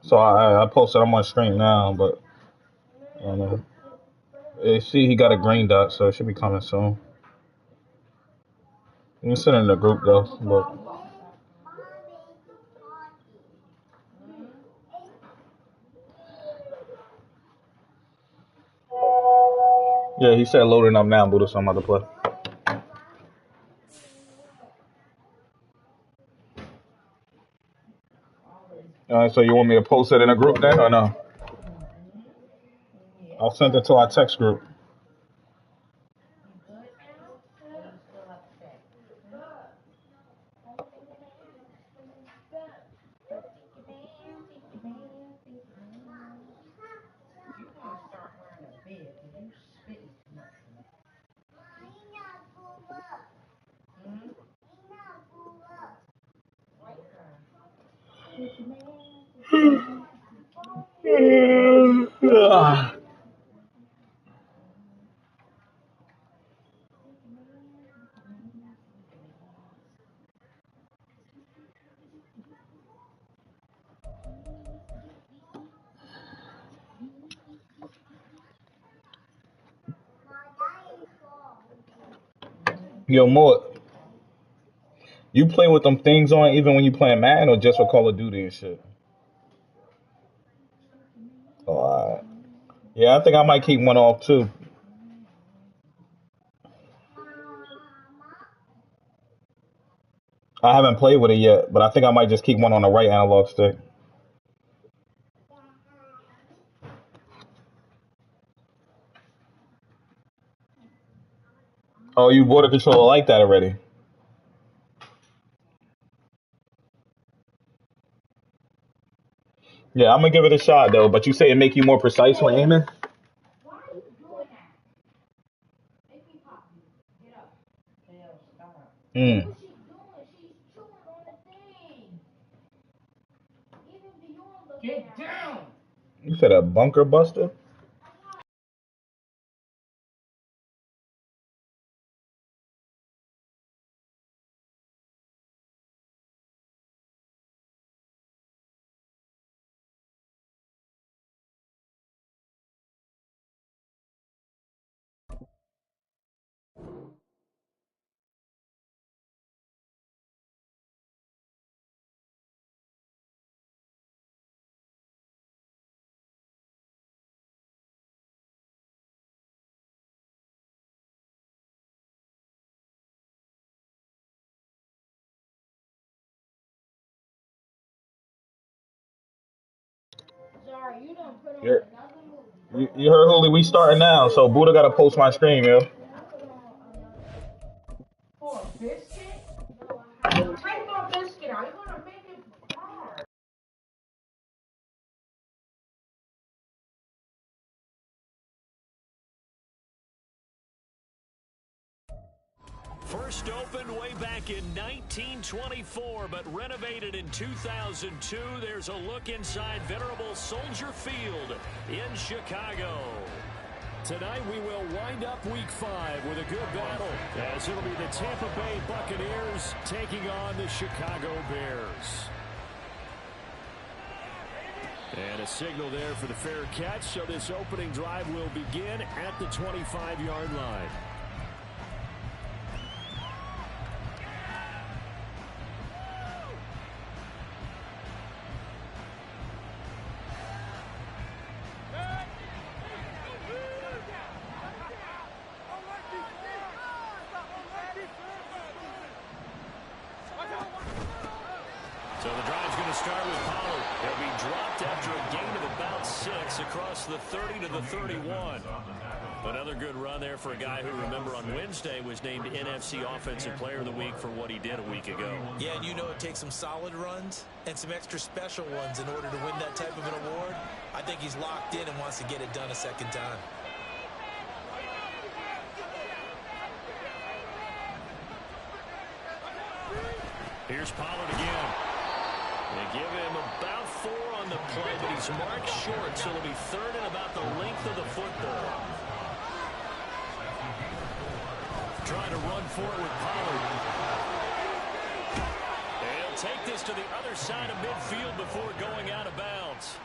So I posted. I'm on stream now, but I don't know. See, he got a green dot, so it should be coming soon. You can send it in the group though, but yeah, he said loading up now, Buddha. So I'm about to play. All right, so you want me to post it in a group then, or no? I'll send it to our text group. Yo, Mo, you play with them things on even when you playing Madden or just for Call of Duty and shit? Oh, all right. Yeah, I think I might keep one off too. I haven't played with it yet, but I think I might just keep one on the right analog stick. Oh, you bought a controller like that already? Yeah, I'm gonna give it a shot though. But you say it make you more precise when aiming? Hmm. You said a bunker buster? You're, you heard Holy? We starting now, so Buddha gotta post my stream, yo. First opened way back in 1924, but renovated in 2002. There's a look inside venerable Soldier Field in Chicago. Tonight we will wind up Week 5 with a good battle, as it'll be the Tampa Bay Buccaneers taking on the Chicago Bears. And a signal there for the fair catch, so this opening drive will begin at the 25-yard line. So the drive's going to start with Pollard. He'll be dropped after a gain of about 6 across the 30 to the 31. Another good run there for a guy who, remember, on Wednesday was named NFC Offensive Player of the Week for what he did a week ago. Yeah, and you know it takes some solid runs and some extra special ones in order to win that type of an award. I think he's locked in and wants to get it done a second time. Here's Pollard again. They give him about 4 on the play, but he's marked short, so it'll be third and about the length of the football. Trying to run for it with Pollard. They'll take this to the other side of midfield before going out of bounds. out.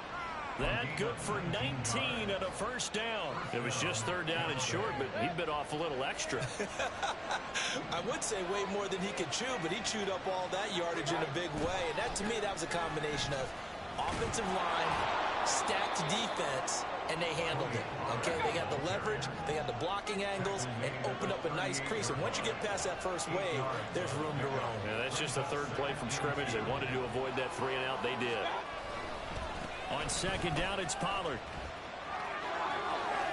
That good for 19 and a first down. It was just third down and short, but he bit off a little extra. I would say way more than he could chew, but he chewed up all that yardage in a big way. And that, to me, that was a combination of offensive line, stacked defense, and they handled it. Okay, they got the leverage, they got the blocking angles, and opened up a nice crease. And once you get past that first wave, there's room to roam. Yeah, that's just the third play from scrimmage. They wanted to avoid that 3 and out. They did. On second down, it's Pollard.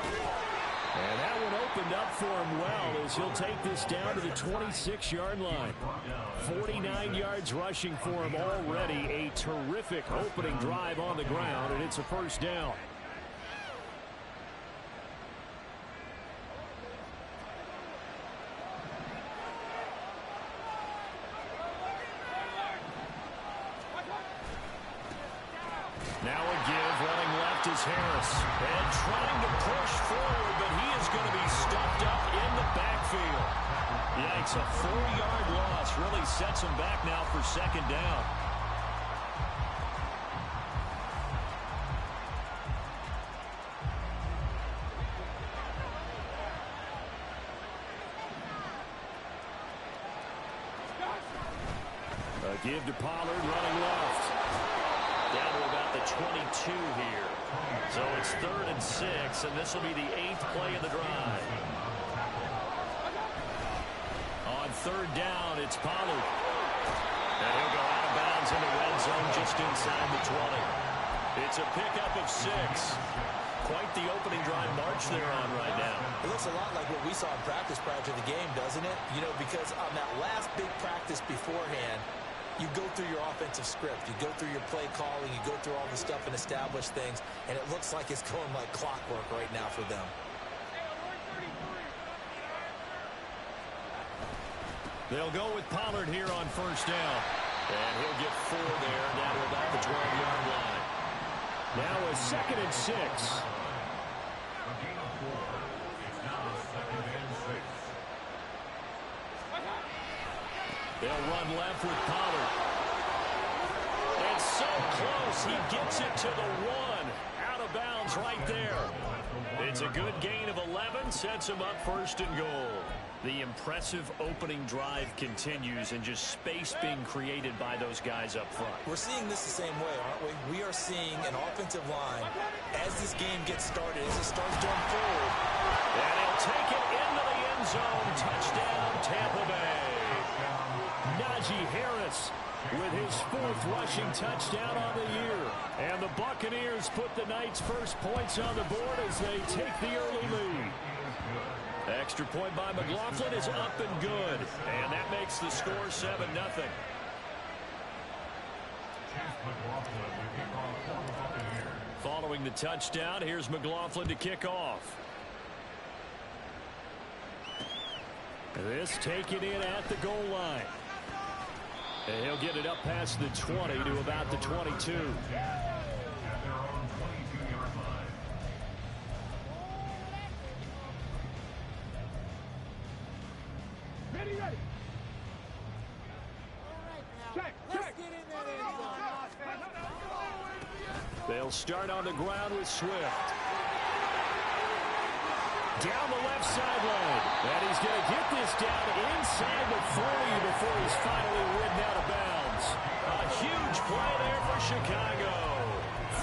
And that one opened up for him well as he'll take this down to the 26-yard line. 49 yards rushing for him already. A terrific opening drive on the ground, and it's a first down. Now a give, running left is Harris. And trying to push forward, but he is going to be stuffed up in the backfield. Yikes, a 4-yard loss really sets him back now for second down. A give to Pollard, running left. Down to about the 22 here. So it's 3rd and 6, and this will be the 8th play of the drive. On third down, it's Pollard. And he'll go out of bounds in the red zone just inside the 20. It's a pickup of 6. Quite the opening drive march they're on right now. It looks a lot like what we saw in practice prior to the game, doesn't it? You know, because on that last big practice beforehand, you go through your offensive script, you go through your play calling, you go through all the stuff and establish things, and it looks like it's going like clockwork right now for them. They'll go with Pollard here on first down. And he'll get 4 there, down to about the 12-yard line. Now a 2nd and 6. They'll run left with Pollard. And so close, he gets it to the 1. Out of bounds right there. It's a good gain of 11, sets him up 1st and goal. The impressive opening drive continues, and just space being created by those guys up front. We're seeing this the same way, aren't we? We are seeing an offensive line, as this game gets started, as it starts to unfold. And he'll take it into the end zone. Touchdown, Tampa Bay. Najee Harris with his 4th rushing touchdown on the year. And the Buccaneers put the Knights' first points on the board as they take the early lead. Extra point by McLaughlin is up and good. And that makes the score 7-0. Following the touchdown, here's McLaughlin to kick off. This taken in at the goal line. And he'll get it up past the 20 to about the 22. Ready. Check. They'll start on the ground with Swift. Down the left sideline. And he's going to get this down inside the 40 before he's finally ridden out of bounds. A huge play there for Chicago.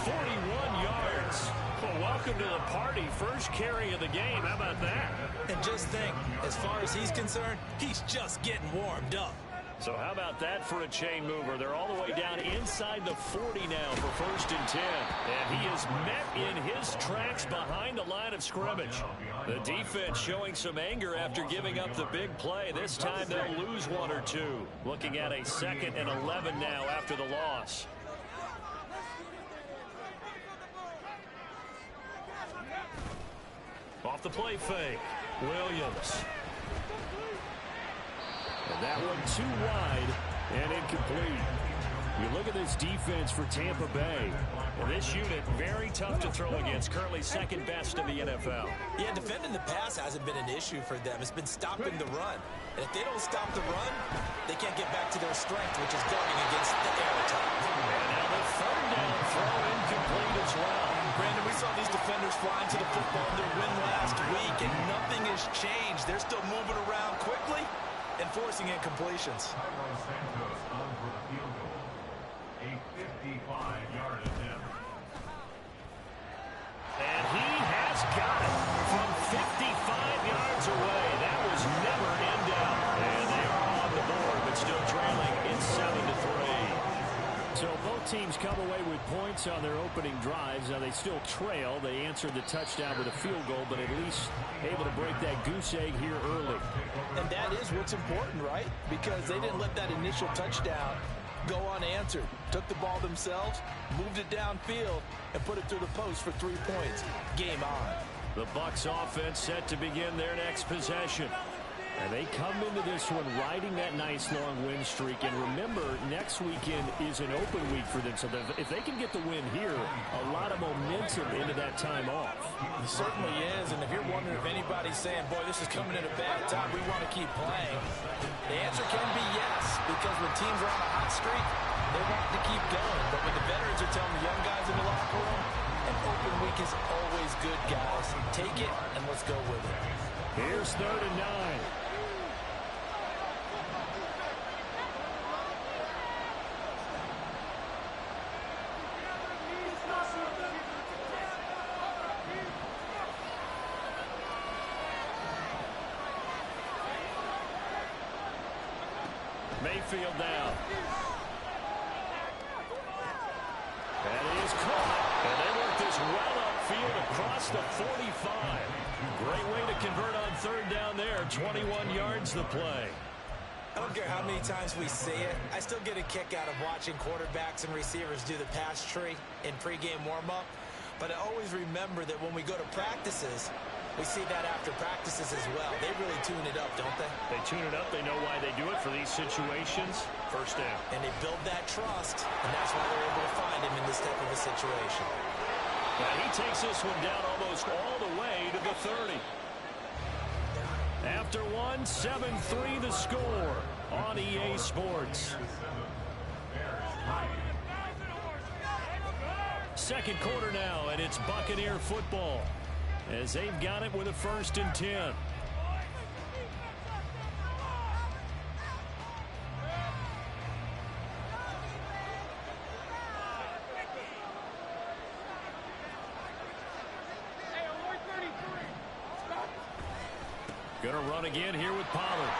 41 yards. Well, welcome to the party. First carry of the game. How about that? And just think, as far as he's concerned, he's just getting warmed up. So how about that for a chain mover? They're all the way down inside the 40 now for 1st and 10. And he is met in his tracks behind the line of scrimmage. The defense showing some anger after giving up the big play. This time they'll lose 1 or 2. Looking at a 2nd and 11 now after the loss. Off the play fake, Williams. And that one too wide and incomplete. You look at this defense for Tampa Bay. And this unit, very tough to throw against. Currently 2nd best in the NFL. Yeah, defending the pass hasn't been an issue for them. It's been stopping the run. And if they don't stop the run, they can't get back to their strength, which is guarding against the air attack. And now the 3rd down throw incomplete. postponed their win last week, and nothing has changed. They're still moving around quickly and forcing incompletions. Santos on for the field goal. A 55-yard attempt. And he has got it from 55 yards away. That was never in doubt. And they are on the board, but still trailing. It's 7-3. So both teams come away with points on their opening drives. Now they still trail. They answered the touchdown with a field goal, but at least able to break that goose egg here early. And that is what's important, right? Because they didn't let that initial touchdown go unanswered. Took the ball themselves, moved it downfield, and put it through the post for 3 points. Game on. The Bucs offense set to begin their next possession. And they come into this one riding that nice long win streak. And remember, next weekend is an open week for them. So if they can get the win here, a lot of momentum into that time off. It certainly is. And if you're wondering if anybody's saying, boy, this is coming at a bad time, we want to keep playing, the answer can be yes. Because when teams are on a hot streak, they want to keep going. But when the veterans are telling the young guys in the locker room, an open week is always good, guys. Take it and let's go with it. Here's 3rd and 9. Mayfield now. That is caught. And they work this well upfield across the 45. Great way to convert on 3rd down there. 21 yards the play. I don't care how many times we see it. I still get a kick out of watching quarterbacks and receivers do the pass tree in pregame warm-up. But I always remember that when we go to practices, we see that after practices as well. They really tune it up, don't they? They tune it up. They know why they do it for these situations. 1st down. And they build that trust, and that's why they're able to find him in this type of a situation. Now he takes this one down almost all the way to the 30. After one, 7-3 the score on EA Sports. 2nd quarter now, and it's Buccaneer football as they've got it with a 1st and 10. Going to run again here with Pollard.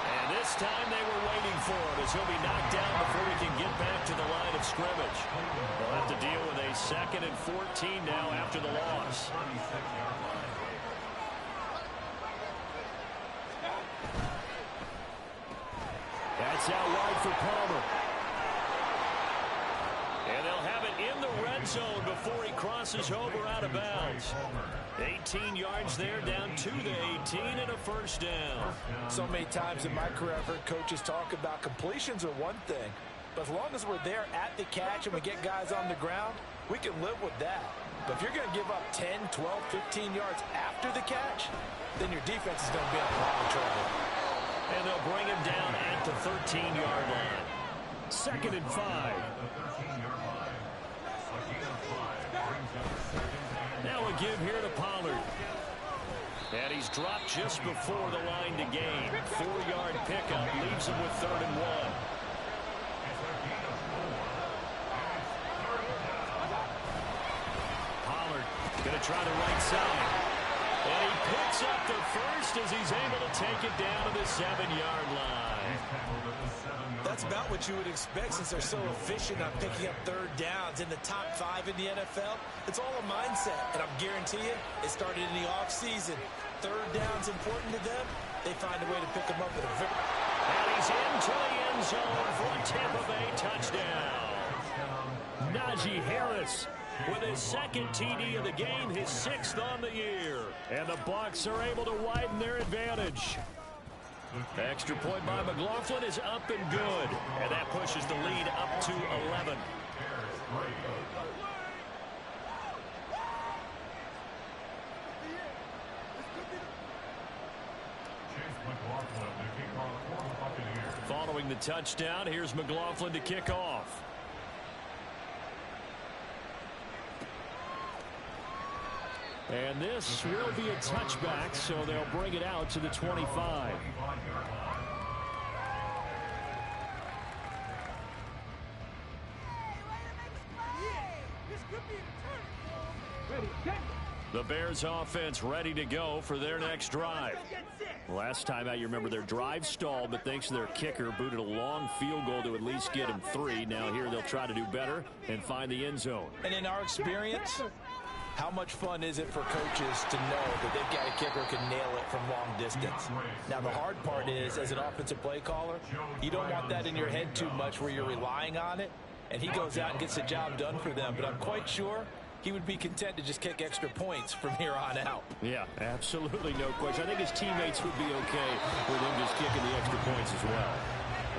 And this time they were waiting for him as he'll be knocked down before he can get back to the line of scrimmage. They'll have to deal with a 2nd and 14 now after the loss. That's out wide for Palmer. And they'll have it in the red zone before he crosses over out of bounds. 18 yards there, down to the 18 and a 1st down. So many times in my career, I've heard coaches talk about completions are one thing. But as long as we're there at the catch and we get guys on the ground, we can live with that. But if you're going to give up 10, 12, 15 yards after the catch, then your defense is going to be in a lot of trouble. And they'll bring him down at the 13-yard line. 2nd and 5. Now a give here to Pollard. And he's dropped just before the line to gain. 4-yard pickup leaves him with 3rd and 1. Pollard going to try the right side. And he picks up the 1st as he's able to take it down to the 7-yard line. That's about what you would expect since they're so efficient on picking up 3rd downs in the top 5 in the NFL. It's all a mindset, and I guarantee you it started in the offseason. 3rd down's important to them. They find a way to pick them up with a victory. And he's into the end zone for a Tampa Bay touchdown. Najee Harris with his 2nd TD of the game, his 6th on the year. And the Bucs are able to widen their advantage. Extra point by McLaughlin is up and good. And that pushes the lead up to 11. Following the touchdown, here's McLaughlin to kick off. And this will be a touchback, so they'll bring it out to the 25. The Bears offense ready to go for their next drive. Last time out, you remember their drive stalled, but thanks to their kicker, booted a long field goal to at least get him 3. Now here they'll try to do better and find the end zone. And in our experience, how much fun is it for coaches to know that they've got a kicker who can nail it from long distance? Now, the hard part is, as an offensive play caller, you don't want that in your head too much where you're relying on it, and he goes out and gets the job done for them. But I'm quite sure he would be content to just kick extra points from here on out. Yeah, absolutely no question. I think his teammates would be okay with him just kicking the extra points as well.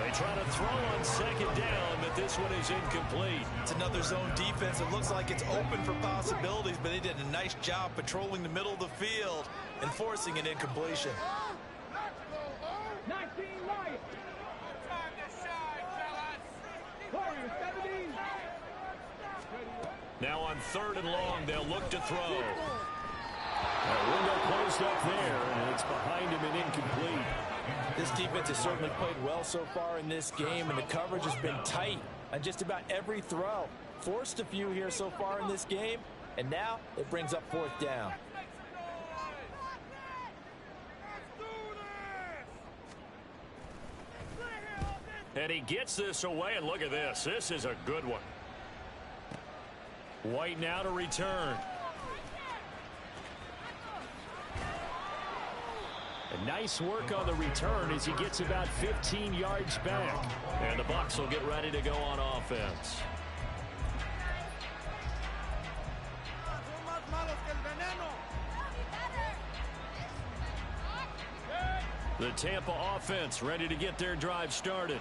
They try to throw on second down, but this one is incomplete. It's another zone defense. It looks like it's open for possibilities, but they did a nice job patrolling the middle of the field and forcing an incompletion. 19 Lions. Warriors 17. Now on 3rd and long, they'll look to throw. That window closed up there, and it's behind him and incomplete. This defense has certainly played well so far in this game, and the coverage has been tight on just about every throw. Forced a few here so far in this game, and now it brings up 4th down. And he gets this away, and look at this. This is a good one. White now to return. And nice work on the return as he gets about 15 yards back. And the Bucs will get ready to go on offense. The Tampa offense ready to get their drive started.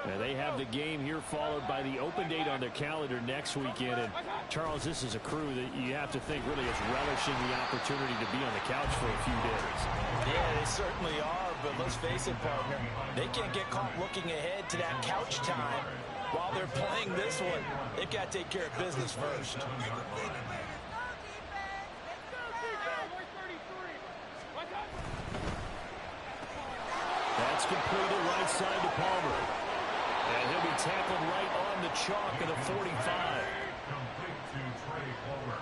And they have the game here followed by the open date on their calendar next weekend. And Charles, this is a crew that you have to think really is relishing the opportunity to be on the couch for a few days. Yeah, they certainly are, but let's face it, partner. They can't get caught looking ahead to that couch time while they're playing this one. They've got to take care of business first. That's completed right side to Palmer. And he'll be tackled right on the chalk of the 45. Complete to Trey Palmer.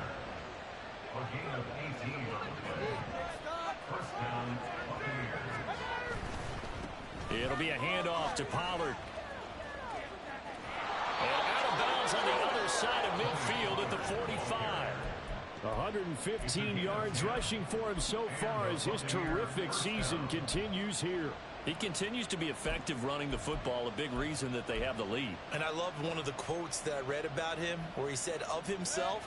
A gain of 18 on the play. First down, Buccaneers. It'll be a handoff to Pollard. And out of bounds on the other side of midfield at the 45. 115 yards rushing for him so far as his terrific season continues here. He continues to be effective running the football, a big reason that they have the lead. And I loved one of the quotes that I read about him where he said of himself,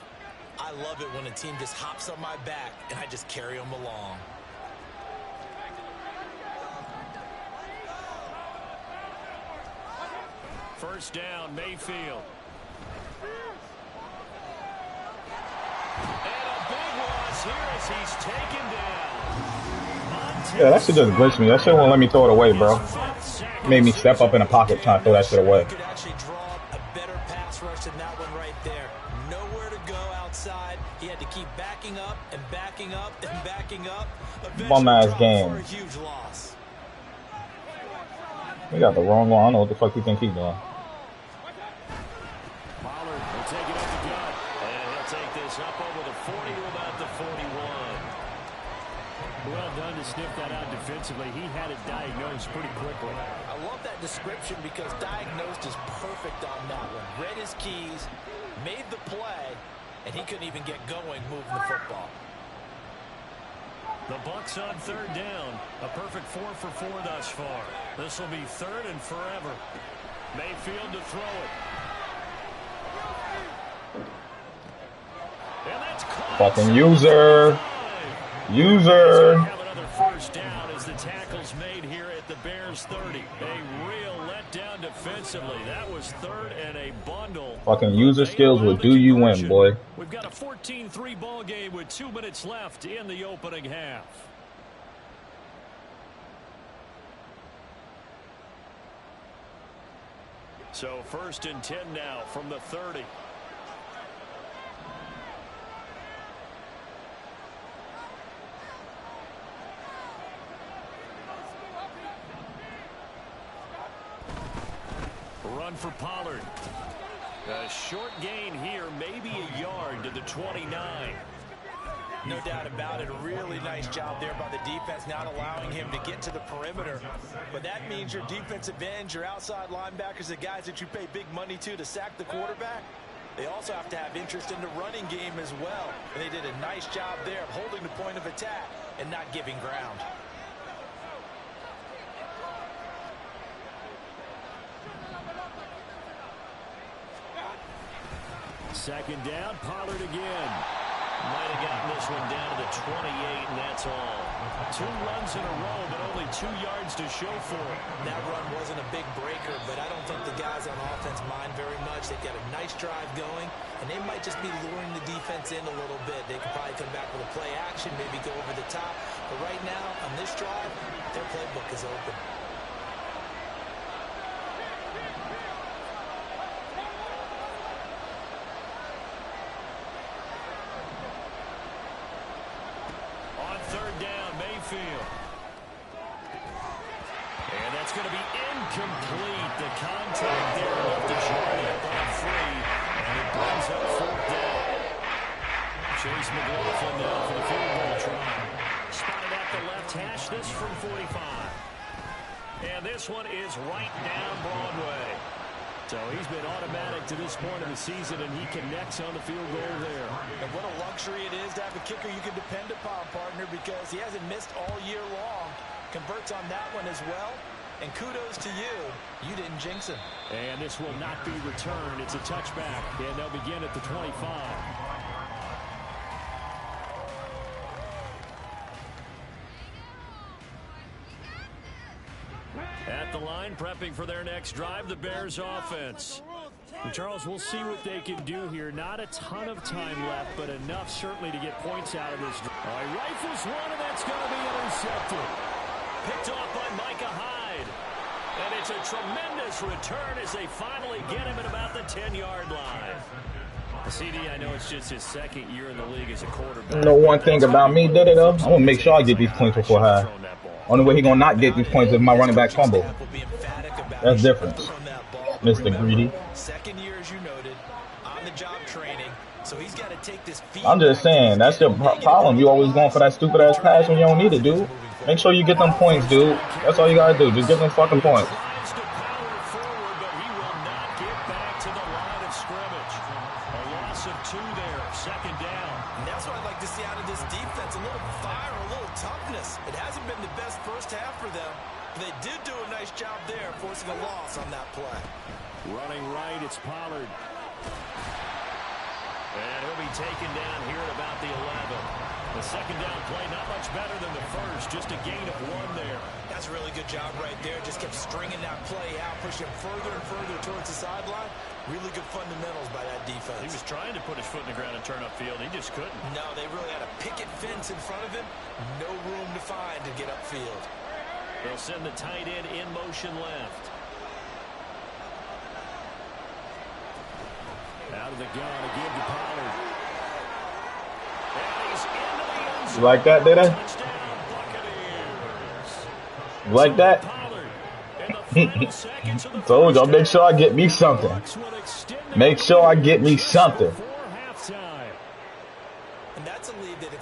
"I love it when a team just hops on my back and I just carry them along." First down, Mayfield. And a big loss here as he's taken down. Yeah, that shit just glitched me. That shit won't let me throw it away, bro. Made me step up in the pocket trying to throw that shit away. Could actually draw up a better pass rush than that one right there. Nowhere to go outside. He had to keep backing up and backing up and backing up. Bum ass game. For a huge loss. We got the wrong one. I don't know what the fuck you think he's doing. Pollard will take it up the gut. And he'll take this up over the 40 to about the 41. Well done to sniff that out defensively. He had it diagnosed pretty quickly. I love that description because diagnosed is perfect on that one. Read his keys, made the play, and he couldn't even get going moving the football. The Bucs on 3rd down. A perfect 4 for 4 thus far. This will be 3rd and forever. Mayfield to throw it. And that's caught. Fucking user. User. Have another first down as the tackle's made here at the Bears 30. A real letdown defensively. That was 3rd and a bundle. Fucking user skills will do you in, boy. We've got a 14-3 ball game with 2 minutes left in the opening half. So 1st and 10 now from the 30. run for Pollard. A short gain here, maybe a yard to the 29. No doubt about it. A really nice job there by the defense, not allowing him to get to the perimeter. But that means your defensive ends, your outside linebackers, the guys that you pay big money to sack the quarterback, they also have to have interest in the running game as well. And they did a nice job there of holding the point of attack and not giving ground. Second down, Pollard again. Might have gotten this one down to the 28, and that's all. 2 runs in a row, but only 2 yards to show for it. That run wasn't a big breaker, but I don't think the guys on offense mind very much. They've got a nice drive going, and they might just be luring the defense in a little bit. They could probably come back with a play action, maybe go over the top. But right now, on this drive, their playbook is open. And that's going to be incomplete. The contact there left the short end on free, and it brings up 4th down. Chase McLaughlin now for the field goal try. Spotted at the left hash, this from 45. And this one is right down Broadway. So he's been automatic to this point of the season, and he connects on the field goal there. And what a luxury it is to have a kicker you can depend upon, partner, because he hasn't missed all year long. Converts on that one as well. And kudos to you. You didn't jinx him. And this will not be returned. It's a touchback, and they'll begin at the 25. At the line, prepping for their next drive, the Bears offense. And Charles, we'll see what they can do here. Not a ton of time left, but enough certainly to get points out of this drive. All right, rifles one, and that's going to be intercepted. Picked off by Micah Hyde. And it's a tremendous return as they finally get him at about the 10-yard line. CD, I know it's just his 2nd year in the league as a quarterback. You know one thing about me, did it though? I'm gonna make sure I get these points before half. Only way he gonna not get these points is my running back fumble. That's different, Mr. Greedy. 2nd year, as you noted, on the job training. So he's got to take this. I'm just saying that's your problem. You always going for that stupid ass pass when you don't need it, dude. Make sure you get them points, dude. That's all you gotta do. Just get them fucking points. A loss on that play. Running right, it's Pollard. And he'll be taken down here at about the 11. The 2nd down play, not much better than the first, just a gain of 1 there. That's a really good job right there. Just kept stringing that play out, pushing further and further towards the sideline. Really good fundamentals by that defense. He was trying to put his foot in the ground and turn upfield. He just couldn't. No, they really had a picket fence in front of him. No room to find to get upfield. They'll send the tight end in motion left. Out of the gun to give to Pollard. And he's into the end zone. You like that, did I? You like that? Told y'all, make sure I get me something. Make sure I get me something.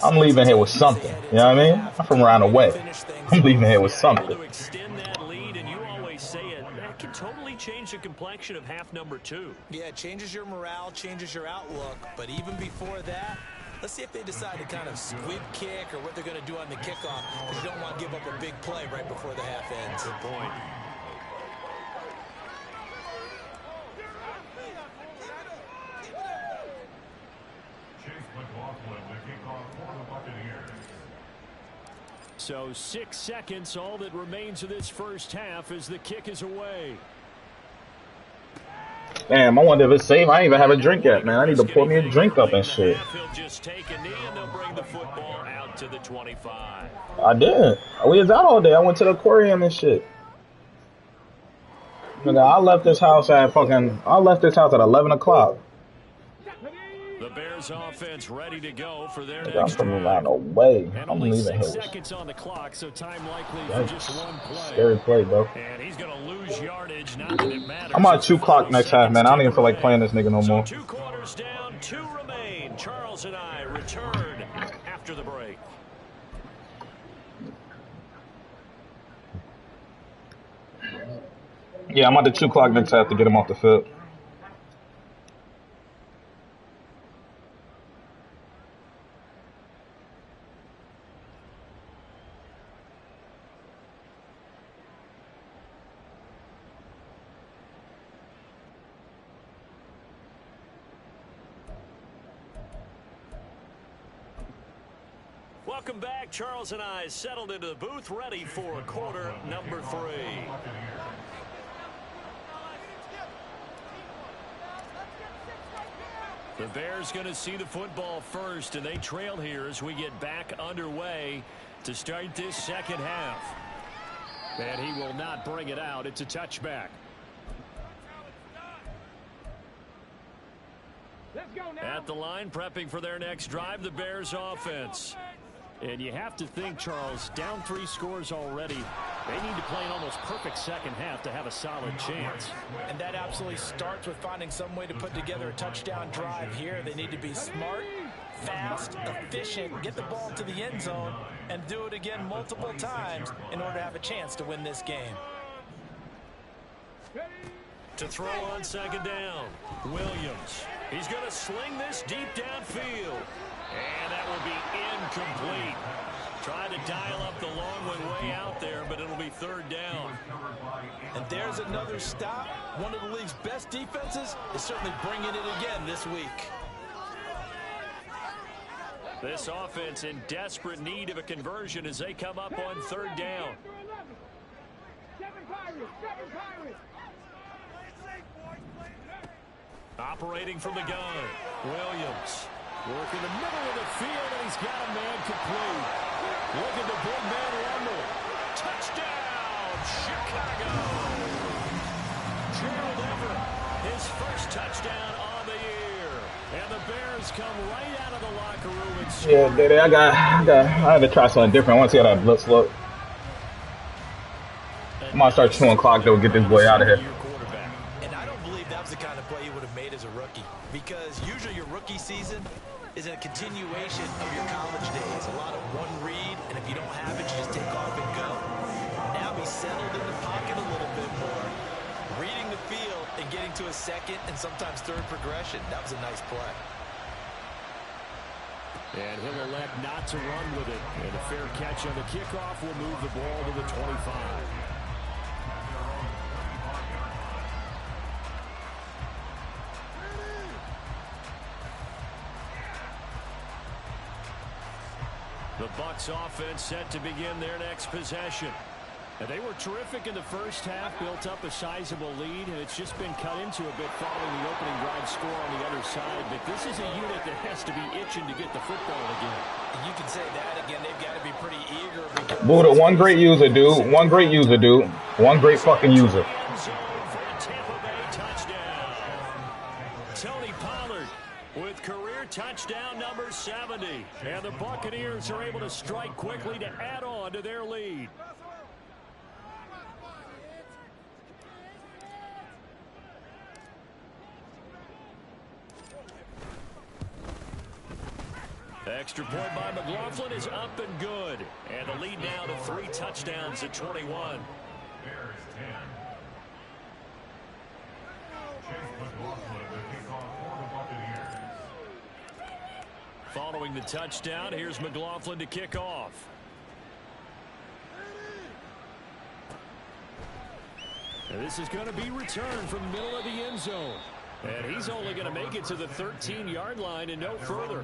I'm leaving here with something. You know what I mean? I'm from around the way. I'm leaving here with something. Totally change the complexion of half number 2. Yeah, it changes your morale, changes your outlook. But even before that, let's see if they decide to kind of squib kick or what they're going to do on the kickoff, because you don't want to give up a big play right before the half ends. Good point. Chase McLaughlin, the kickoff for the Buccaneers. So 6 seconds, all that remains of this first half as the kick is away. Damn, I wonder if it's safe. I ain't even have a drink yet, man. I need to pour me a drink up and shit. He'll just take a knee and they'll bring the football out to the 25. I did. We was out all day. I went to the aquarium and shit. Nigga, I left this house at 11 o'clock. The Bears offense ready to go for their I'm next from drive. around away. And I'm only leaving 6 here. seconds on the clock, so time likely for That's just one play. scary play, bro. And he's going to lose yardage, not that it matters. I'm on 2 clock next half, man. I don't even feel like playing this nigga no more. So 2 quarters down, 2 remain. Charles and I return after the break. Yeah, I'm on the 2 clock next half to get him off the field. Welcome back. Charles and I settled into the booth, ready for quarter number 3. The Bears going to see the football first, and they trail here as we get back underway to start this second half. And he will not bring it out. It's a touchback. Let's go now. At the line, prepping for their next drive, the Bears offense. And you have to think, Charles, down 3 scores already. They need to play an almost perfect second half to have a solid chance. And that absolutely starts with finding some way to put together a touchdown drive here. They need to be smart, fast, efficient, get the ball to the end zone, and do it again multiple times in order to have a chance to win this game. To throw on second down, Williams. He's going to sling this deep downfield. And that will be incomplete. Trying to dial up the long one way out there, but it'll be 3rd down. And there's another stop. One of the league's best defenses is certainly bringing it again this week. This offense in desperate need of a conversion as they come up on 3rd down. 7 Pirates, 7 Pirates. Operating from the gun, Williams. Working the middle of the field, and he's got a man complete. Look at the big man rumble. Touchdown, Chicago. Gerald Everett, his first touchdown on the year. And the Bears come right out of the locker room and score. Yeah, Daddy, I had to try something different. I want to see how that blitz look. I'm gonna start chewing clock though, get this boy out of here. And I don't believe that was the kind of play he would have made as a rookie, because usually your rookie season is a continuation of your college days. A lot of one read, and if you don't have it, you just take off and go. Now he's settled in the pocket a little bit more, reading the field and getting to a second and sometimes 3rd progression. That was a nice play. And he'll elect not to run with it. And a fair catch on the kickoff will move the ball to the 25. The Bucs offense set to begin their next possession. And they were terrific in the first half, built up a sizable lead, and it's just been cut into a bit following the opening drive score on the other side. But this is a unit that has to be itching to get the football again. You can say that again. They've got to be pretty eager. Buddha, one great user, dude. One great user, dude. One great fucking user. Tony Pollard with career touchdown number 70. And the Buccaneers are able to strike quickly to add on to their lead. Extra point by McLaughlin is up and good. And the lead now to 3 touchdowns at 21. Bears 10. Chase McLaughlin, the kickoff for the Buccaneers. Following the touchdown, here's McLaughlin to kick off. And this is going to be returned from the middle of the end zone. And he's only going to make it to the 13-yard line and no further.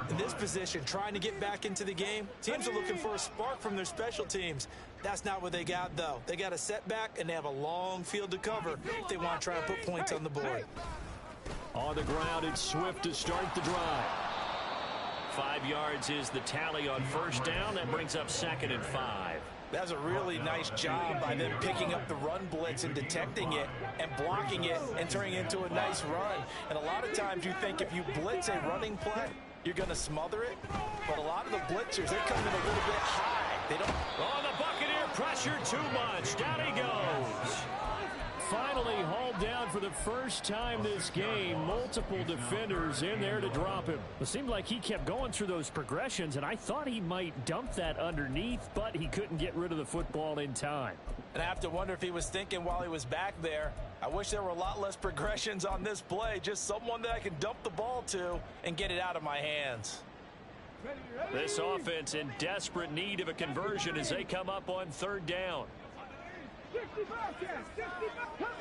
In this position, trying to get back into the game, teams are looking for a spark from their special teams. That's not what they got, though. They got a setback, and they have a long field to cover if they want to try and put points on the board. On the ground, it's Swift to start the drive. 5 yards is the tally on first down. That brings up 2nd and 5. That's a really nice job by them picking up the run blitz and detecting it and blocking it and turning it into a nice run. And a lot of times you think if you blitz a running play, you're going to smother it. But a lot of the blitzers, they're coming a little bit high. They don't. Oh, the Buccaneer pressure too much. Down he goes. Finally hauled down for the first time this game. Multiple defenders in there to drop him. It seemed like he kept going through those progressions, and I thought he might dump that underneath, but he couldn't get rid of the football in time. And I have to wonder if he was thinking while he was back there, I wish there were a lot less progressions on this play. Just someone that I can dump the ball to and get it out of my hands. This offense in desperate need of a conversion as they come up on 3rd down. 60 Bearcats, 65, cut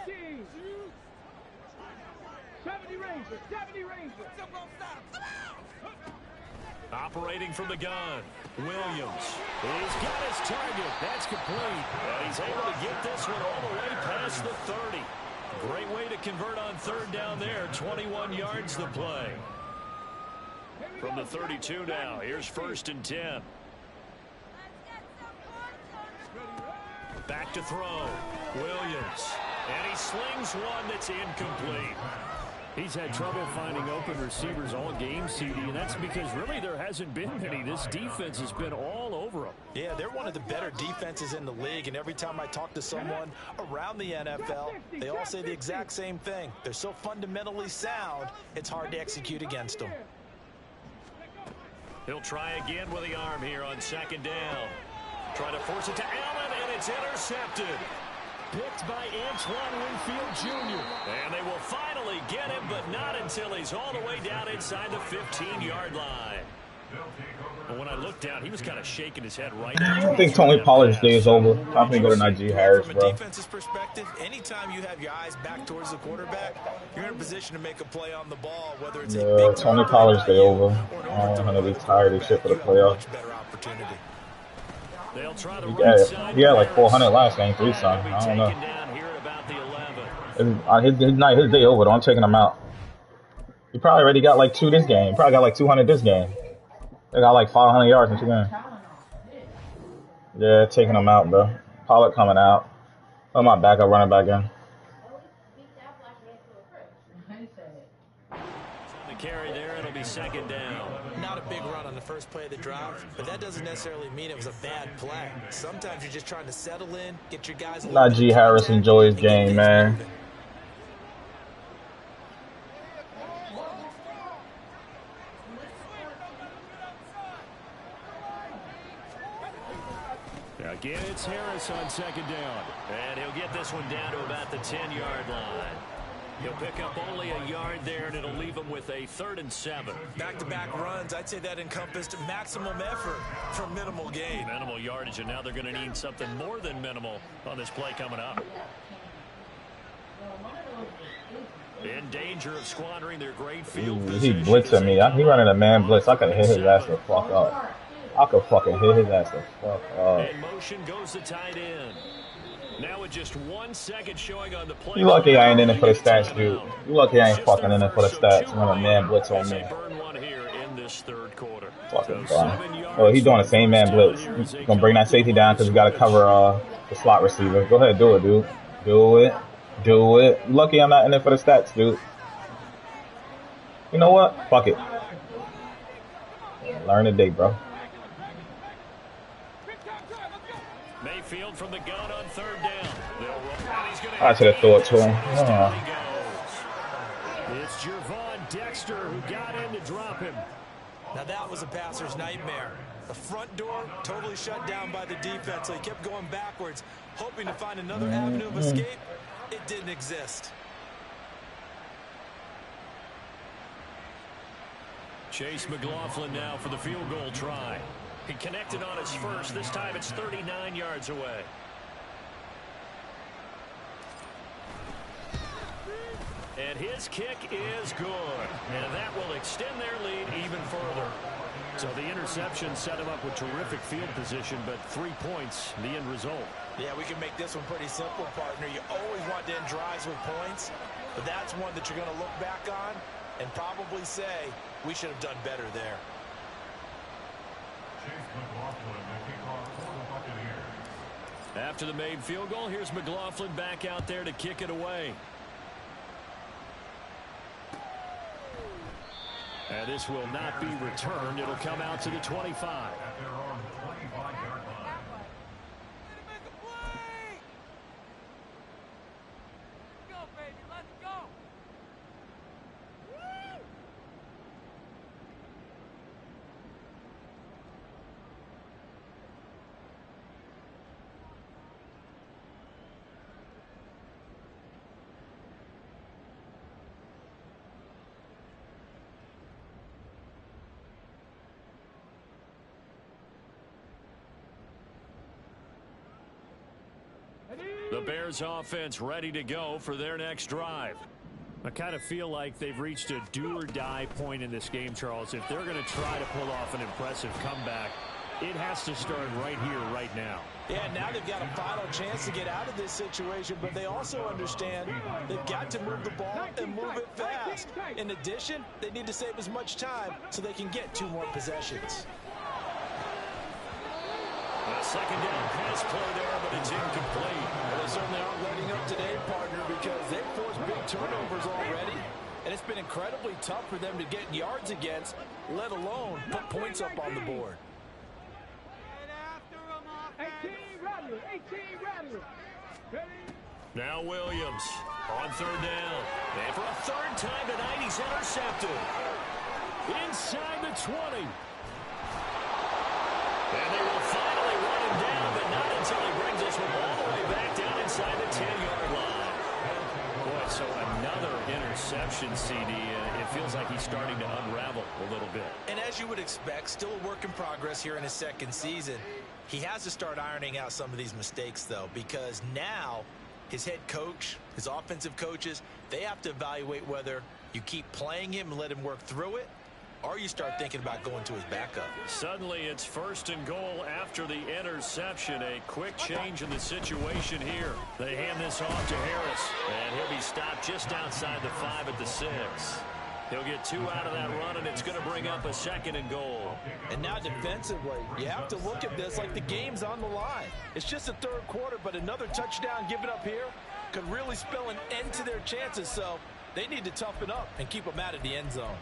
19, 70 Rangers, 70 Rangers. Operating from the gun, Williams. He's got his target. That's complete. And he's able to get this one all the way past the 30. Great way to convert on 3rd down there. 21 yards to play. From the 32 now, here's 1st and 10. Back to throw. Williams. And he slings one that's incomplete. He's had trouble finding open receivers all game, CD, and that's because really there hasn't been many. This defense has been all over them. Yeah, they're one of the better defenses in the league, and every time I talk to someone around the NFL, they all say the exact same thing. They're so fundamentally sound, it's hard to execute against them. He'll try again with the arm here on 2nd down. Trying to force it to Allen, and it's intercepted. Picked by Antoine Winfield Jr. And they will finally get him, but not until he's all the way down inside the 15-yard line. But when I looked down, he was kind of shaking his head right after. I think Tony Pollard's day is over. Time for me to go to Najee Harris, From a bro. defense's perspective, anytime you have your eyes back towards the quarterback, you're in a position to make a play on the ball, whether it's a big Tony Pollard's day over. I'm gonna be tired of shit for the playoffs. much better opportunity. They'll try the Yeah, right side. he had like 400 last game, 3 something. I don't know. Down here at about the 11. His day over though. I'm taking him out. He probably already got like 2 this game. Probably got like 200 this game. They got like 500 yards in 2 games. Yeah, taking him out, bro. Pollard coming out. Oh, my backup running back in. The carry there, it'll be 2nd down. Not a big run on the first play of the drive, but that doesn't necessarily mean it was a bad play. Sometimes you're just trying to settle in, get your guys. Najee Harris enjoy his game, man. Again, it's Harris on 2nd down. And he'll get this one down to about the 10-yard line. He'll pick up only a yard there, and it'll leave him with a 3rd and 7. Back-to-back runs, I'd say that encompassed maximum effort for minimal gain. Minimal yardage, and now they're going to need something more than minimal on this play coming up. In danger of squandering their great field He position. blitzing me. He running a man blitz. I could have hit his ass the fuck up. I could fucking hit his ass the fuck up. In motion goes the tight end. Now with just 1 second showing on the play. You lucky I ain't in it for the stats, dude. You lucky I ain't fucking in it for the stats. Run a man blitz on me. Burn one here in this 3rd quarter. Fucking fine. Oh, he's doing the same man blitz. He's gonna bring that safety down because we gotta cover the slot receiver. Go ahead, do it, dude. Do it. Do it. Lucky I'm not in it for the stats, dude. You know what? Fuck it. Learn today, bro. Mayfield from the gun on 3rd down. I should have thrown it to him. It's Gervon Dexter who got in to drop him. Now that was a passer's nightmare. The front door totally shut down by the defense, so he kept going backwards, hoping to find another avenue of escape. It didn't exist. Chase McLaughlin now for the field goal try. He connected on his first. This time it's 39 yards away. And his kick is good. And that will extend their lead even further. So the interception set him up with terrific field position, but 3 points, the end result. Yeah, we can make this one pretty simple, partner. You always want to end drives with points, but that's one that you're going to look back on and probably say we should have done better there. Chase McLaughlin, the kickoff for the Buccaneers. After the made field goal, here's McLaughlin back out there to kick it away. And this will not be returned. It'll come out to the 25. At their own 25-yard line. Go, baby, let's go. The Bears offense ready to go for their next drive. I kind of feel like they've reached a do-or-die point in this game, Charles. If they're going to try to pull off an impressive comeback, it has to start right here, right now. Yeah, now they've got a final chance to get out of this situation, but they also understand they've got to move the ball and move it fast. In addition, they need to save as much time so they can get 2 more possessions. A second down pass play there, but it's incomplete. Well, they certainly aren't letting up today, partner, because they've forced big turnovers already, and it's been incredibly tough for them to get yards against, let alone put points up on the board. 18 Rattler, 18 Rattler. Ready? Now Williams on third down. And for a third time tonight, he's intercepted. Inside the 20. And they will finally run him down, but not until he brings this one all the way back down inside the 10-yard line. Boy, so another interception, CD. It feels like he's starting to unravel a little bit. And as you would expect, still a work in progress here in his second season. He has to start ironing out some of these mistakes, though, because now his head coach, his offensive coaches, they have to evaluate whether you keep playing him and let him work through it, or you start thinking about going to his backup. Suddenly it's 1st and goal after the interception. A quick change in the situation here. They hand this off to Harris, and he'll be stopped just outside the 5 at the 6. He'll get 2 out of that run, and it's going to bring up a 2nd and goal. And now defensively, you have to look at this like the game's on the line. It's just the 3rd quarter, but another touchdown given up here could really spell an end to their chances, so they need to toughen up and keep them out of the end zone.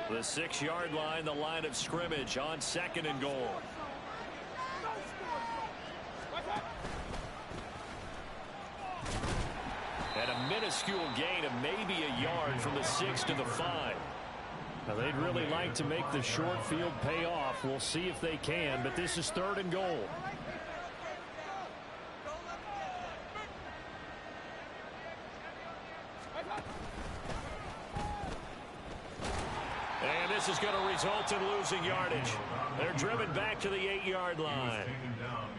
The 6-yard line, the line of scrimmage on 2nd and goal. And a minuscule gain of maybe a yard from the 6 to the 5. Now they'd really like to make the short field pay off. We'll see if they can, but this is 3rd and goal. And this is going to result in losing yardage. They're driven back to the 8-yard line.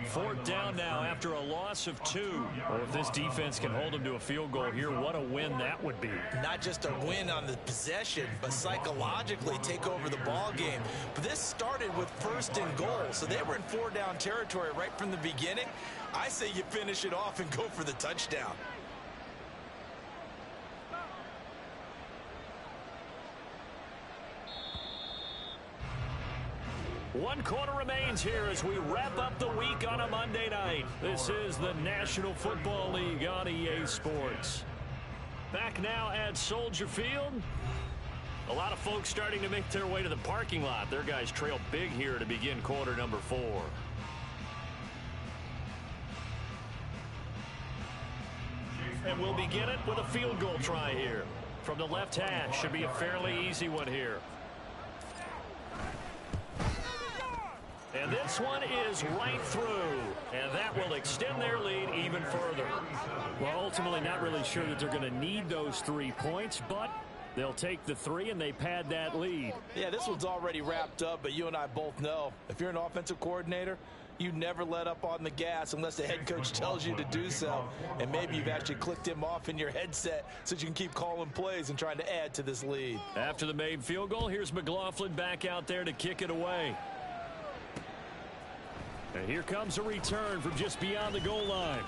4th down now after a loss of 2. Well, if this defense can hold them to a field goal here, what a win that would be. Not just a win on the possession, but psychologically take over the ball game. But this started with 1st and goal, so they were in 4-down territory right from the beginning. I say you finish it off and go for the touchdown. One quarter remains here as we wrap up the week on a Monday night. This is the National Football League on EA Sports. Back now at Soldier Field. A lot of folks starting to make their way to the parking lot. Their guys trail big here to begin quarter number 4. And we'll begin it with a field goal try here. From the left hash, should be a fairly easy one here. And this one is right through, and that will extend their lead even further. Well, ultimately not really sure that they're going to need those 3 points, but they'll take the 3 and they pad that lead. Yeah, this one's already wrapped up, but you and I both know if you're an offensive coordinator, you never let up on the gas unless the head coach tells you to do so. And maybe you've actually clicked him off in your headset so you can keep calling plays and trying to add to this lead. After the made field goal, here's McLaughlin back out there to kick it away. And here comes a return from just beyond the goal line.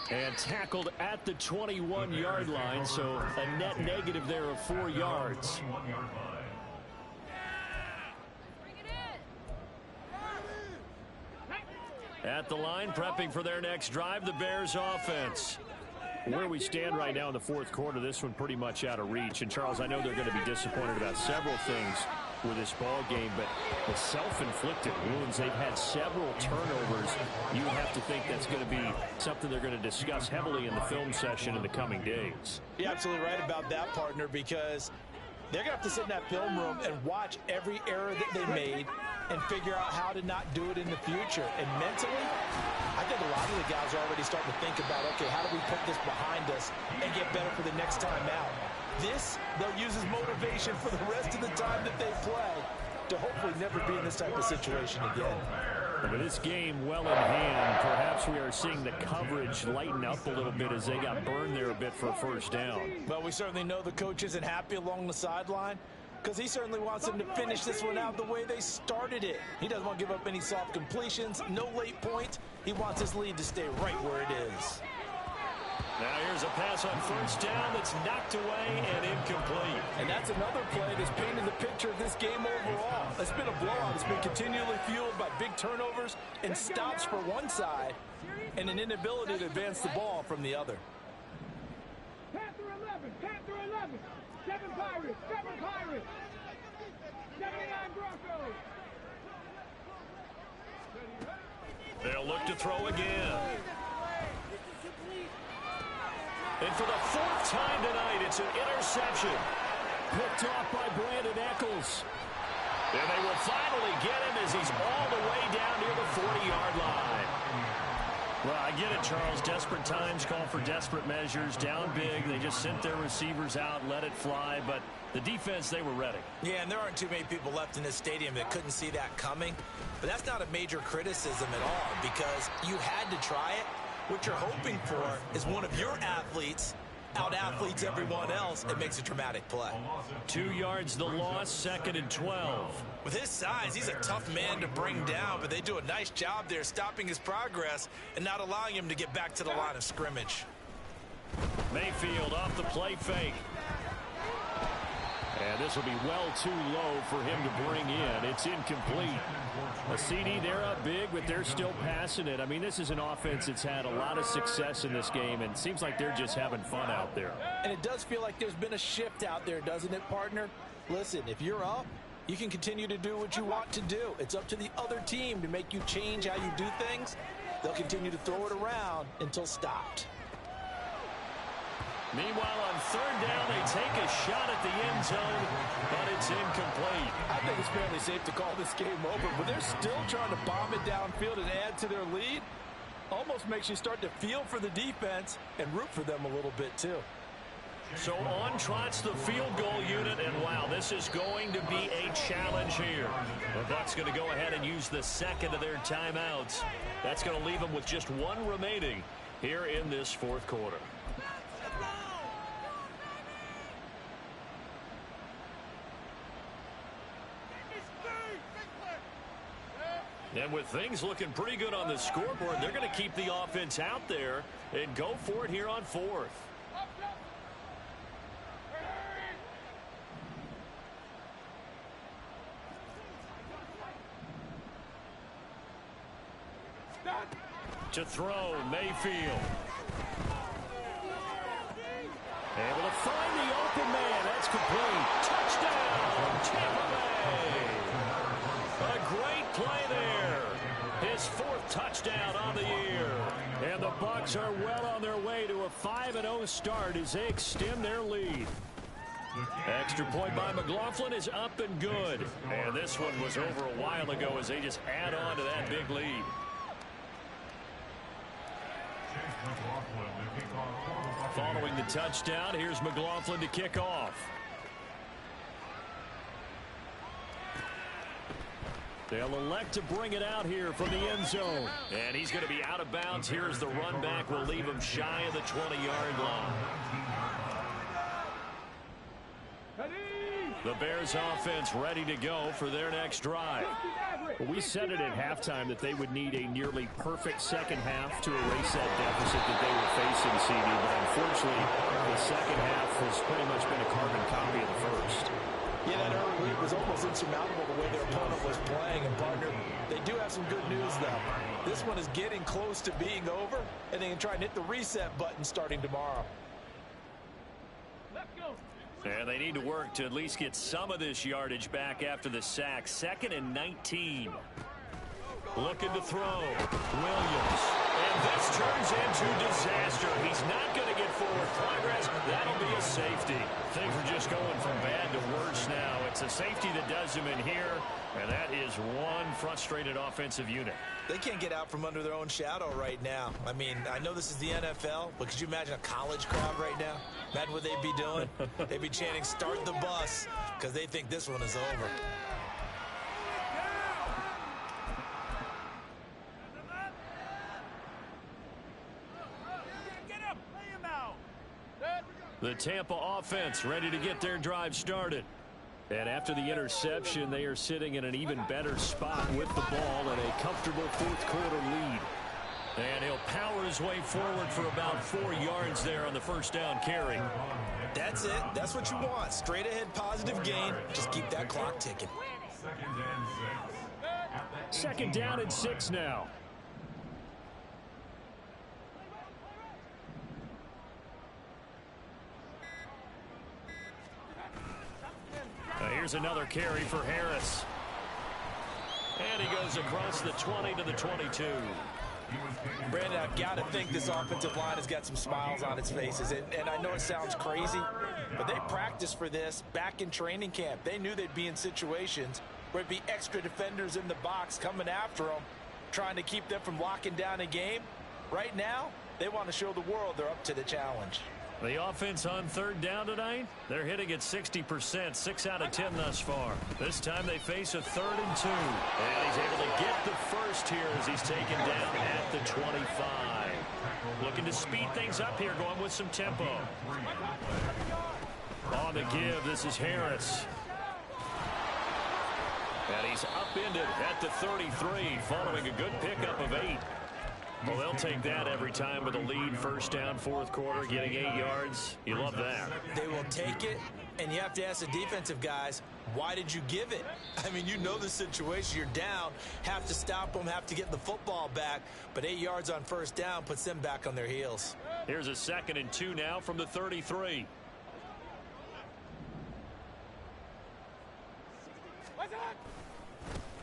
And tackled at the 21-yard line, so a net negative there of 4 yards. 21-yard line. At the line, prepping for their next drive, the Bears offense. Where we stand right now in the fourth quarter, this one pretty much out of reach. And, Charles, I know they're going to be disappointed about several things with this ball game, but the self-inflicted wounds, they've had several turnovers. You have to think that's going to be something they're going to discuss heavily in the film session in the coming days. You're absolutely right about that, partner, because they're going to have to sit in that film room and watch every error that they made and figure out how to not do it in the future. And mentally, I think a lot of the guys are already starting to think about, okay, how do we put this behind us and get better for the next time out? This, they'll use as motivation for the rest of the time that they play to hopefully never be in this type of situation again. With this game well in hand, perhaps we are seeing the coverage lighten up a little bit as they got burned there a bit for a first down. Well, we certainly know the coach isn't happy along the sideline because he certainly wants them to finish this one out the way they started it. He doesn't want to give up any soft completions, no late points. He wants his lead to stay right where it is. Now here's a pass on first down that's knocked away and incomplete. And that's another play that's painted the picture of this game overall. It's been a blowout. It's been continually fueled by big turnovers and stops for one side and an inability to advance the ball from the other. Panther 11, Panther 11, 7 Pirates, 7 Pirates, 79 Broncos. They'll look to throw again. And for the 4th time tonight, it's an interception. Picked off by Brandon Echols. And they will finally get him as he's all the way down near the 40-yard line. Well, I get it, Charles. Desperate times call for desperate measures. Down big. They just sent their receivers out, let it fly. But the defense, they were ready. Yeah, and there aren't too many people left in this stadium that couldn't see that coming. But that's not a major criticism at all because you had to try it. What you're hoping for is one of your athletes out-athletes everyone else and makes a dramatic play. 2 yards the loss, 2nd and 12. With his size, he's a tough man to bring down, but they do a nice job there stopping his progress and not allowing him to get back to the line of scrimmage. Mayfield off the play fake. And this will be well too low for him to bring in. It's incomplete. A CD, they're up big, but they're still passing it. I mean, this is an offense that's had a lot of success in this game, and it seems like they're just having fun out there. And it does feel like there's been a shift out there, doesn't it, partner? Listen, if you're up, you can continue to do what you want to do. It's up to the other team to make you change how you do things. They'll continue to throw it around until stopped. Meanwhile, on 3rd down, they take a shot at the end zone, but it's incomplete. I think it's fairly safe to call this game over, but they're still trying to bomb it downfield and add to their lead. Almost makes you start to feel for the defense and root for them a little bit, too. So on trots the field goal unit, and wow, this is going to be a challenge here. The Bucs going to go ahead and use the 2nd of their timeouts. That's going to leave them with just 1 remaining here in this 4th quarter. And with things looking pretty good on the scoreboard, they're going to keep the offense out there and go for it here on 4th. To throw, Mayfield. Able to find the open man. That's complete. Touchdown, Tampa Bay. A great play there. His 4th touchdown on the year. And the Bucs are well on their way to a 5-0 start as they extend their lead. Extra point by McLaughlin is up and good. And this one was over a while ago as they just add on to that big lead. Following the touchdown, here's McLaughlin to kick off. They'll elect to bring it out here from the end zone. And he's going to be out of bounds. Here's the run back. Will leave him shy of the 20-yard line. The Bears offense ready to go for their next drive. Well, we said it at halftime that they would need a nearly perfect second half to erase that deficit that they were facing, CD. But unfortunately, the second half has pretty much been a carbon copy of the first. Yeah, that early lead was almost insurmountable the way their opponent was playing. And, partner, they do have some good news, though. This one is getting close to being over, and they can try and hit the reset button starting tomorrow. Let's go. And they need to work to at least get some of this yardage back after the sack. 2nd and 19. Looking to throw. Williams. And this turns into disaster. He's not going to get forward progress. That'll be a safety. Things are just going from bad to worse now. It's a safety that does him in here, and that is one frustrated offensive unit. They can't get out from under their own shadow right now. I mean, I know this is the NFL, but could you imagine a college crowd right now? Imagine what they'd be doing. They'd be chanting, "Start the bus," because they think this one is over. The Tampa offense ready to get their drive started. And after the interception, they are sitting in an even better spot with the ball and a comfortable fourth-quarter lead. And he'll power his way forward for about 4 yards there on the first down carry. That's it. That's what you want. Straight ahead, positive gain. Just keep that clock ticking. 2nd down and 6 now. Here's another carry for Harris. And he goes across the 20 to the 22. Brandon, I've got to think this offensive line has got some smiles on its faces. And I know it sounds crazy, but they practiced for this back in training camp. They knew they'd be in situations where it'd be extra defenders in the box coming after them, trying to keep them from locking down a game. Right now, they want to show the world they're up to the challenge. The offense on 3rd down tonight, they're hitting at 60%, 6 out of 10 thus far. This time they face a 3rd and 2. And he's able to get the first here as he's taken down at the 25. Looking to speed things up here, going with some tempo. On the give, this is Harris. And he's upended at the 33, following a good pickup of 8. Well, they'll take that every time with a lead. 1st down, 4th quarter, getting 8 yards. You love that. They will take it, and you have to ask the defensive guys, why did you give it? I mean, you know the situation. You're down, have to stop them, have to get the football back, but 8 yards on 1st down puts them back on their heels. Here's a 2nd and 2 now from the 33.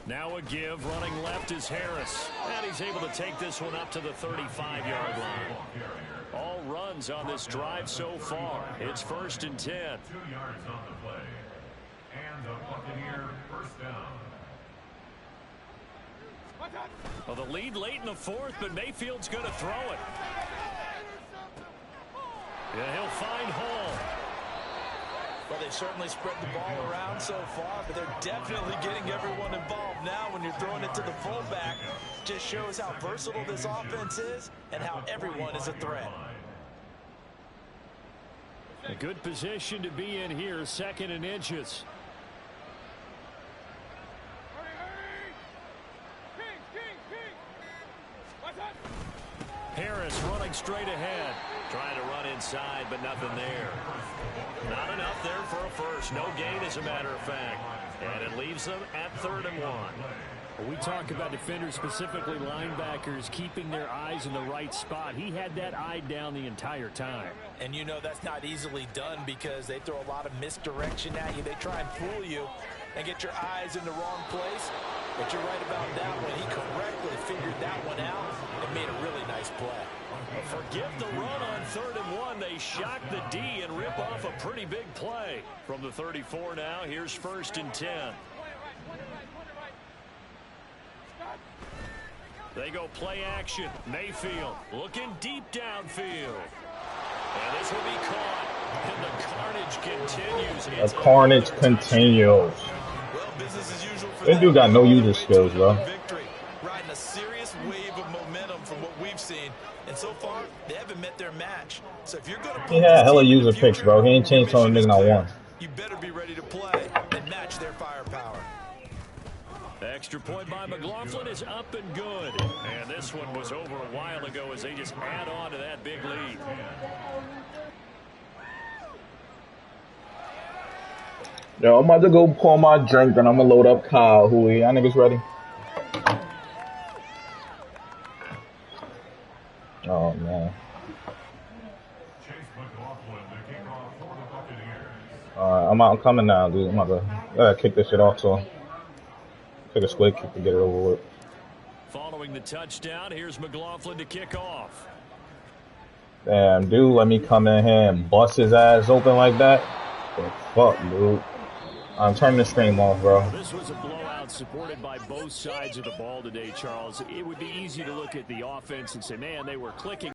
Now a give, running left is Harris. And he's able to take this one up to the 35-yard line. All runs on this drive so far. It's 1st and 10. 2 yards on the play. And the Buccaneer 1st down. Well, the lead late in the 4th, but Mayfield's going to throw it. Yeah, he'll find Hall. Well, they've certainly spread the ball around so far, but they're definitely getting everyone involved now when you're throwing it to the fullback. Just shows how versatile this offense is and how everyone is a threat. A good position to be in here, 2nd and inches. Harris running straight ahead. Trying to run inside, but nothing there. Not enough there for a first. No gain, as a matter of fact. And it leaves them at 3rd and 1. When we talk about defenders, specifically linebackers, keeping their eyes in the right spot. He had that eye down the entire time. And you know that's not easily done because they throw a lot of misdirection at you. They try and fool you and get your eyes in the wrong place. But you're right about that one. He correctly figured that one out and made a really nice play. Forget the run on 3rd and 1. They shock the D and rip off a pretty big play. From the 34 now, here's 1st and 10. They go play action. Mayfield looking deep downfield. And this will be caught. And the carnage continues. The carnage continues. Well, business as usual for This dude got no user skills, bro. victory. Riding a serious wave of momentum from what we've seen. And so far, they haven't met their match. So if you're going to He had hella user picks, bro. He ain't changed on the nigga not one. you better be ready to play and match their firepower. The extra point by McLaughlin is up and good. And this one was over a while ago as they just add on to that big lead. Yo, I'm about to go pour my drink and I'm gonna load up Kyle. Hui, y'all niggas ready? Oh man. Chase McLaughlin to kick off for the Buccaneers. I'm coming now, dude. I'm about to kick this shit off, so take a squid kick to get it over with. Following the touchdown, here's McLaughlin to kick off. Damn, dude, let me come in here and bust his ass open like that. The fuck, dude. I'm turning the stream off, bro. This was a blowout supported by both sides of the ball today, Charles. It would be easy to look at the offense and say, man, they were clicking.